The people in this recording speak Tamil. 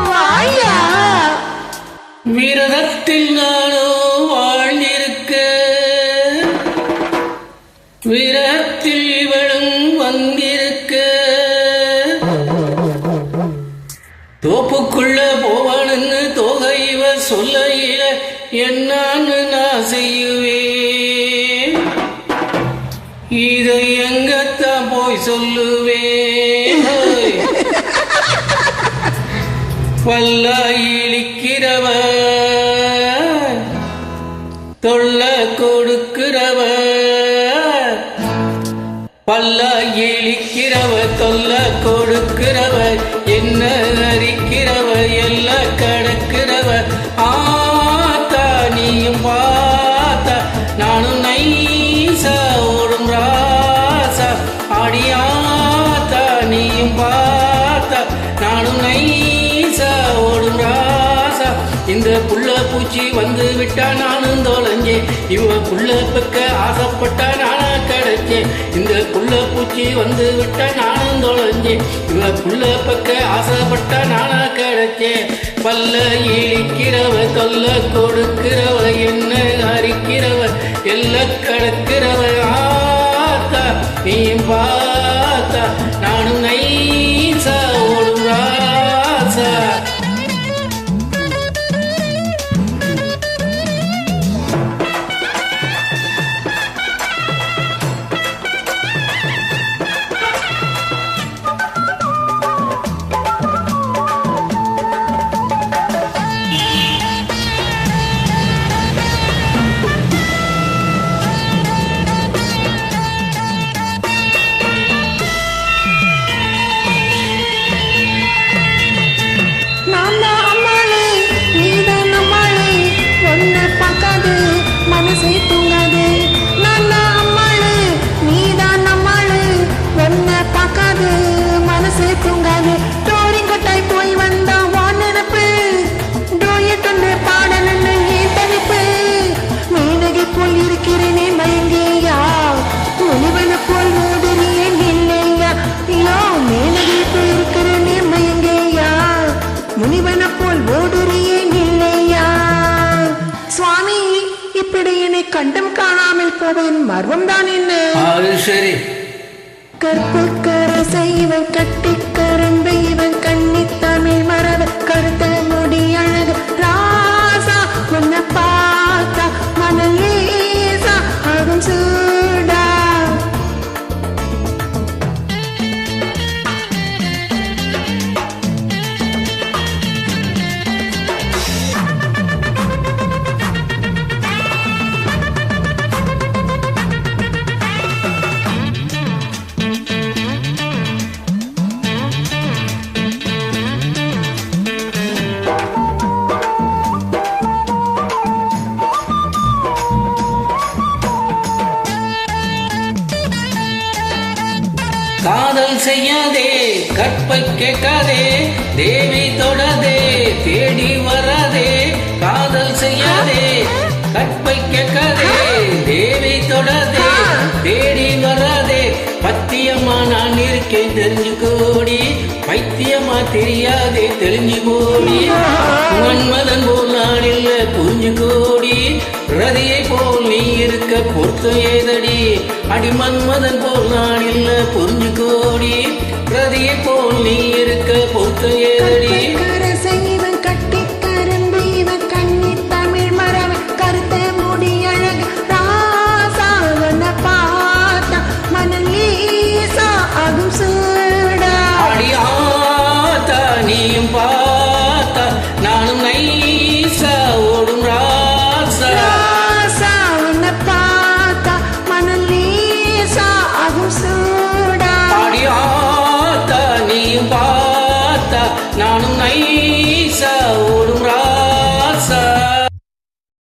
வாயா. விரதத்தில் நானோ வாழ்ந்திருக்க, விரதத்தில் இவளும் வந்திருக்க, தோப்புக்குள்ள போவான்னு தொகை இவ சொல்லையில என்னான்னு நான் செய்யுவேன், இதை எங்கத்தான் போய் சொல்லுவேன். பல்லாயிலிக்கிறவ தொல்ல கொடுக்கிறவ, பல்லாயிலிக்கிறவ தொல்ல கொடுக்கிறவ, என்ன அரிக்கிறவ எல்லாம் கடக்கிறவ. ஆத்தா நீயும் பார்த்தா நானும் நைசா ஓடும் ராசா, அடியாத்தா நீயும் பார்த்தா நானும் நைசா ஓடும் ராசா. இந்த புள்ள பூச்சி வந்து விட்டா நானும் தொலைஞ்சே, இவ புள்ள பக்க ஆசைப்பட்டா நானா கிடைச்சேன். இந்த புள்ள பூச்சி வந்து விட்டா நானும் தொலைஞ்சே, இவ புள்ள பக்க ஆசைப்பட்டா நானா கிடைச்சேன். பல்ல இழிக்கிறவ தொல்ல கொடுக்கிறவ, என்ன அரிக்கிறவ எல்லாம் கடக்கிறவ. ஆத்தா நீயும் பார்த்தா நானும் நைசா ஓடும் ராசா. மனசை தூங்காது. நானா அம்மாளு நீதான் நம்மாளு, ஒன்ன பார்க்காது மனசு தூங்காது. டோரிங்கட்டாய் போய் வந்தா வான் நினப்பு, டோயட்டொன்னு பாடலன்னு ஏன் தனிப்பு. மேனகை போல் இருக்கிறேனே மயங்கேயா, முனிவனை போல் ஓடுறியேன் இல்லையா. ஐயோ மேனகை போல் இருக்கிறேனே மயங்கேயா, முனிவனை போல் ஓடுறியேன் இல்லையா. சுவாமி இப்படி என்னை கண்டும் காணாமல் போவன் மர்மம் தான் என்ன? சரி. கற்புக்கரசை இவன் கட்டி கரும்பு இவன் கண்ணி தமிழ் மரபு கருத்த முடி அழகு ராசா, உன்னை பார்த்தா மனலேசா ஆகும் சூடா. காதல் செய்யாதே கற்பை கேட்காதே, தேவி தொடாதே தேடி வராதே. காதல் செய்யாதே கற்பை கேட்காதே, தேவி தொடாதே தேடி வராதே. பத்தியம்மா நான் இருக்கேன் தெரிஞ்சு கோடி, பைத்தியமா தெரியாதே தெரிஞ்சு கோடி. மன்மதன் போல் நான் இல்ல புரிஞ்சு கோடி, ரதியை போல் நீ இருக்க பொறுத்த ஏதடி. அடி மன்மதன் போல் நான் இல்ல புரிஞ்சு கோடி, ரதியை போல் நீ இருக்க பொறுத்த ஏதடி. கட்டி கரும்பு இவன் கண்ணி தமிழ் மரபு கருத்த முடி அழகு ராசா, உன்னை பார்த்தா மனலேசா ஆகும் சூடா. அடியாத்தா நீயும் பார்த்தா நானும் நைசா ஓடும் ராசா. உன்னை பார்த்தா மனலேசா ஆகும் சூடா. அடியாத்தா நீயும் பார்த்தா நானும் நைசா